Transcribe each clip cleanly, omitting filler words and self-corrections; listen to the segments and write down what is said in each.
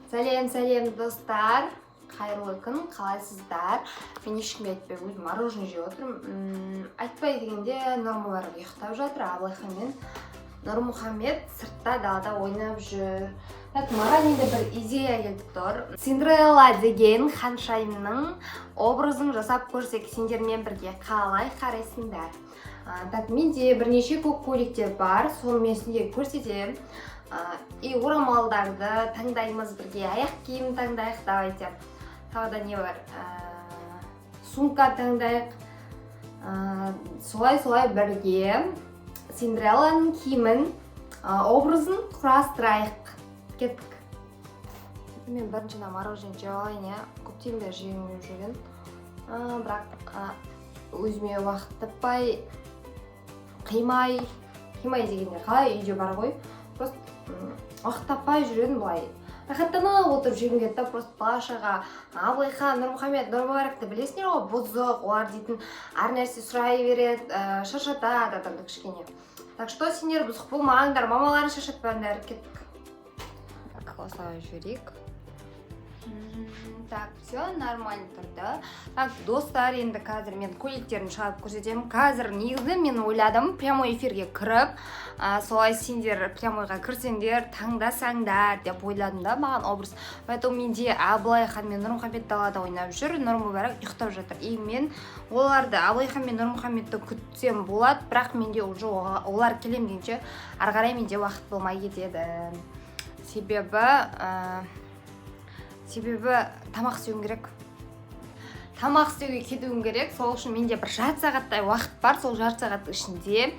Сәлем достар, қайырлы күн, қалайсыздар? Мен ешкімге айтпай өзім мороженое жеп отырмын. Айтпай дегенде Нұрмұбарак ұйықтап жатыр, Абылайхан мен Нұрмұхамед сыртта далада ойнап жүр. Маған енді бір идея келді тұр. Синдрелла деген ханшайымның образын жасап көрсек, сендермен бірге қалай қарайсыңдар? Менде бірнеше көк көйлектер бар, соны мен сендерге көрсетемін. И орамалдарды таңдаймыз бірге, аяқ киім таңдайық, давайте. Тағы да не бар? Сумка таңдайық. Солай бірге Синдрелланың киімін, образын құрастырайық. Кеттік. Мен бірінші мороженое жеп алайын, көптен бері жегім жүрген. Бірақ өзіме уақыт таппай, қимай дегенде қалай үйде бар ғой. Просто уақыт таппай жүрген былай. Рахаттанып отырып жегім келді, просто бала-шаға Абылайхан, Нұрмұхамед, Нұрмұбаракты білесіңдер ғой, бұзық, олар дейтін әр нәрсе сұрай береді, шаршатады адамды кішкене. Так что сендер бұзық болмаңдар, мамаларын шаршатпаңдар. Кеттік. Осылай жіберейік. Так, все нормально тұрды. Так, достар, енді қазір мен көйлектерін шығарып көрсетемін. Қазір негізі мен ойладым прямой эфирге кіріп, солай сендер прямойға кірсеңдер, таңдасаңдар деп ойладым да, маған образ. Поэтому менде Абылайхан мен Нұрмұхамед далада ойнап жүр, Нұрмұбарак ұйықтап жатыр. И мен оларды Абылайхан мен Нұрмұхамедті күтсем болады, бірақ менде уже олар келем дейінше ары қарай менде уақыт болмай кетеді. Себебі тамақ істеуім керек. Тамақ істеуге кетуім керек. Сол үшін менде бір жарты сағаттай уақыт бар. Сол жарты сағаттың ішінде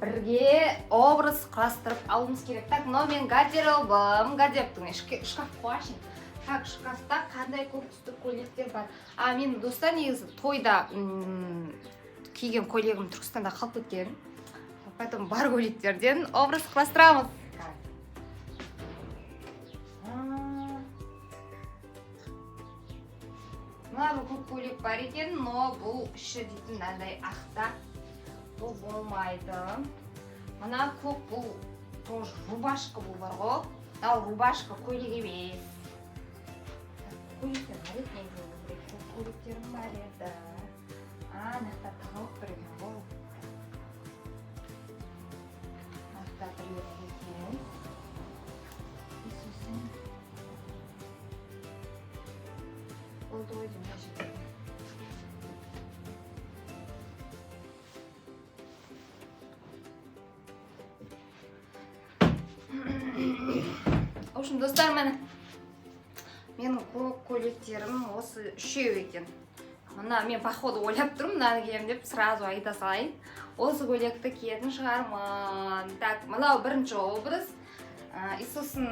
бірге образ құрастырып алуымыз керек. Так, но мен гардеробым, гардероптың шкаф қойшын. Так, шкафта қандай көк түсті көйлектер бар. Мен достар негізі тойда киген көйлегім Түркістанда қалып кеткен. Поэтому бар көйлектерден образ құрастырамыз. Мына көк көйлек бар екен, но бұл іші дейтін мынандай ақта. Бұл болмайды. Мына көк бұл тоже рубашка бұл бар ғой. Ал рубашка көйлек емес. Көйлектер бар еді, көйлектерім бар еді. Нақта тағылып бір екен ғой. Нақта бір екен. Oldu o yüzden yaşadım. В общем, достар, менің көйлектерім осы үшеу екен. Мына мен походу ойлап тұрмын, мынаны киемін деп сразу айта салайын. Осы көйлекті киетін шығармын. Так, мынау бірінші образ. И сосын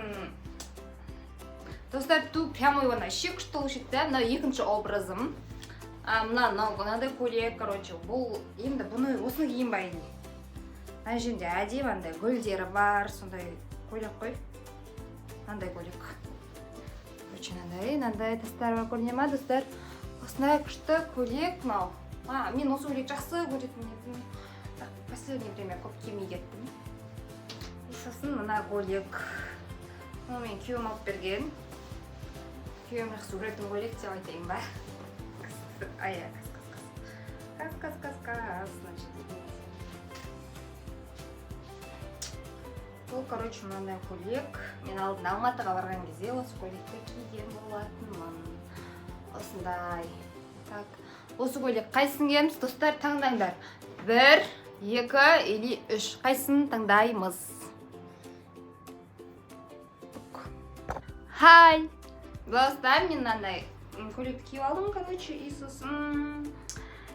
достар, ту прямо его на щек что лучит, да? На екінші образым. Мынандай көйлек, короче, бұл енді бұны осыны киім байын. Мына жерде әдемі андай гүлдері бар, сондай көйлек қой. Мынандай көйлек. Короче, мынандай тастар бар, көріне ма, достар? Осындай күшті көйлек мынау. Мен осы көйлек жақсы көретін едім. Последнее время көп кимей кеттім. Сосын мына көйлек. Мен күйеуім алып берген. Күйеуім жақсы көретін көйлек деп айтайын ба? Кас. Бұл, короче, мынандай көйлек. Мен алдында Алматыға барған кезде осы көйлекті киген болатынмын. Осындай. Так, осы көйлек қайсысын киеміз? Достар, таңдаңдар. 1, 2 или 3. Қайсысын таңдаймыз? Хай! Достар, мен мынандай көйлекті киіп алдым, короче, и сосын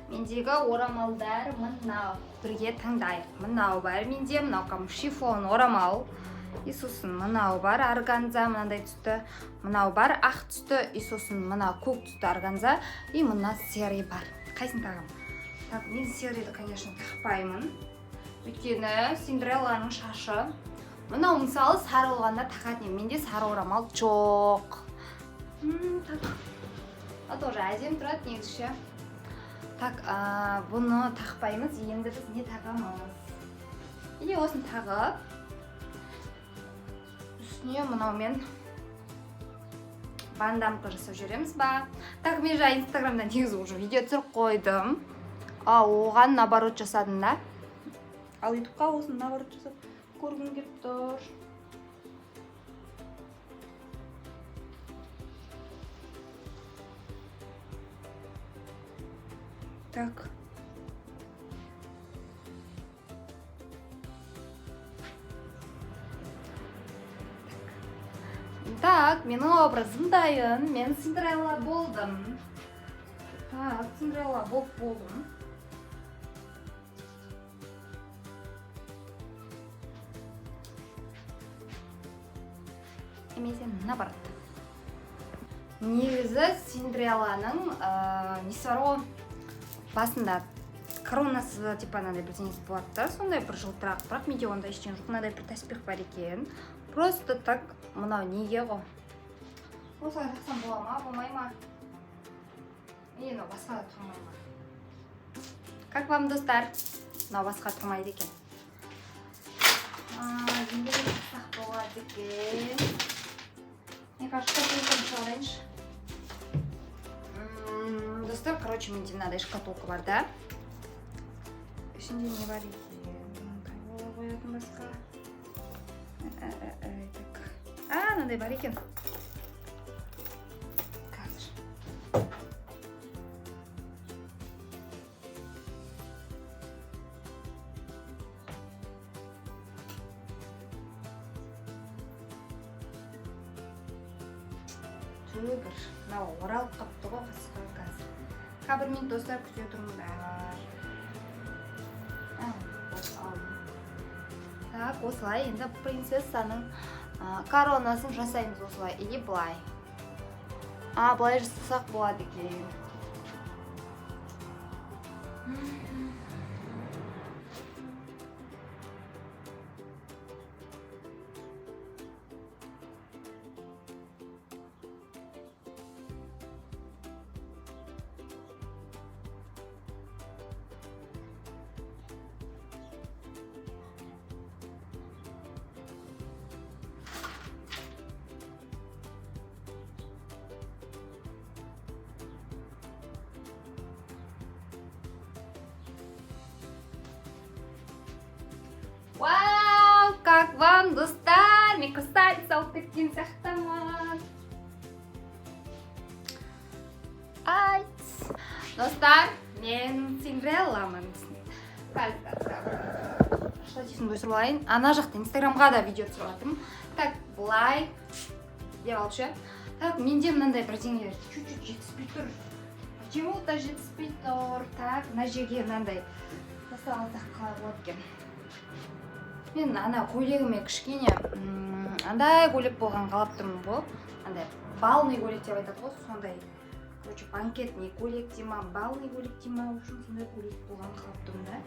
мендегі орамалдар мынау. Бірге таңдайық. Мынау бар менде, мынау шифон орамал. И сосын мынау бар органза, мынандай түсті. Мынау бар ақ түсті, и сосын мынау көк түсті органза. И мына серый бар. Қайсын тағам? Так, мен серыйді, конечно, тақпаймын. Өйткені Синдрелланың шашы. Мынау мысалы сары болғанда тақатын. Менде сары орамал жоқ. Так. Тоже әдем тұрады негізше. Так, бұны тақпаймыз. Енді біз не тағамыз? Или осыны тағып, үстіне мынаумен бандамка жасап жүреміз ба. Так, мен жа инстаграмда негізі уже видео түсіріп қойдым. Оған наоборот жасадым да. Ал ютубқа осын наоборот жасап көргім келіп тұр. Так. Так, менің образым дайын. Мен Синдрелла болдым. Так, Синдрелла болдым. Емесе наоборот. Негізі Синдрелланың несі бар ғой? Басында коронасы типа мынандай бірдеңесі болады да, сондай бір жылтырақ, бірақ менде ондай ештеңе жоқ, мынандай бір таспих бар екен. Просто так мынау неге ғой? Осылай тақсам бола ма, болмай ма? Мынау басқа да тұрмай ма? Как вам, достар? Мынау басқа тұрмайды екен. Енді тақсақ болады екен. Мне кажется, шкатулканы шығарайыншы. Достар, короче, менде мынандай шкатулка бар да. Ішінде не бар екен? Қай қоятын басқа? Мынандай бар екен. Қазір. Түбір. Мынау оралып қапты ғой қасқа қазір. Бір минут, достар, күте тұрыңдар. Так, осылай енді принцессаның коронасын жасаймыз осылай. Или былай. Былай жасасақ болады екен. Вау, как вам, достар? Мен красавица алып кеткен сияқтымын. Достар, мен Синдрелламын. Штативімді өсіріп алайын. Ана жақта инстаграмға да видео түсіріп алдым. Так, былай деп алшы. Так, менде мынандай бірдеңелер чуть-чуть жетіспей тұр. Почему-то жетіспей тұр. Так, мына жерге мынандай жасап алсақ қалай болады екен. Мен ана көйлегіме кішкене андай көйлек болған қалап тұрмын ғой. Андай балный көйлек деп айтады ғой, сондай. Короче, банкетный көйлек дей ма, балный көйлек дей ма, сондай көйлек болған қалап тұрмын да.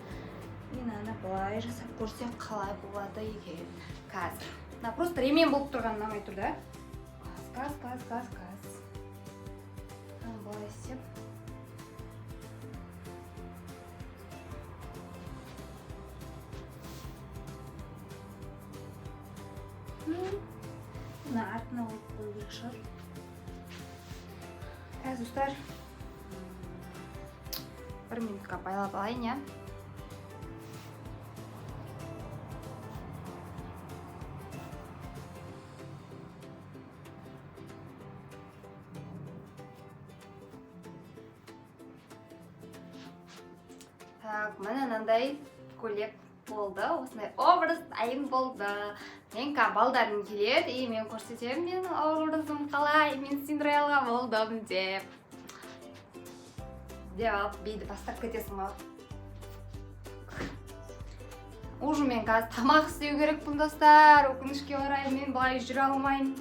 Мен ана былай жасап көрсек қалай болады екен. Қазір. Просто ремен болып тұрған ұнамай тұр да. Қаз. Былай істеп. Мына артына қойып қою керек шығар. Қазір, достар, 1 минутқа байлап алайын, я. Так, мына мынандай көйлек болды, осындай образ дайын болды. Мен балдарым келеді, и мен көрсетемін менің образым қалай, мен Синдрелла болдым деп. Деп бейді бастап кетесің ма? Уже мен қазір тамақ істеу керекпін, достар. Өкінішке орай мен былай жүре алмаймын.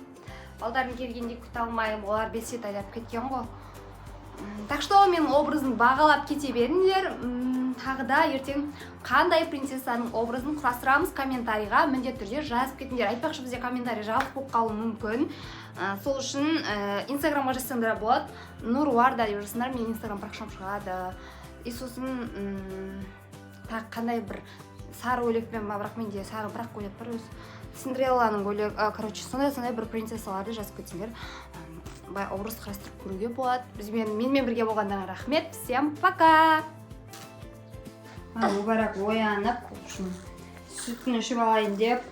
Балдарым келгенде күте алмаймын, олар бесет айдап кеткен ғой. Так что мен образын бағалап кете беріңдер. Тағы да ертең қандай принцессаның образын құрастырамыз комментарийға міндетті түрде жазып кетіңдер. Айтпақшы, бізде комментарий жабық болып қалуы мүмкін. Сол үшін инстаграмға жазсаңдар болады. Нуруарда деп жазсаңдар, менің инстаграм парақшам шығады. И сосын қандай бір сары көйлекпен ба, бірақ менде сары бірақ көйлек бар өзі. Синдрелланың көйлегі, короче, сондай бір принцессаларды жазып кетсеңдер образ қарастырып көруге болады. Менімен бірге болғандарыңа рахмет. Всем пока. Мүбәрак оянып, сүтін ішіп алайын деп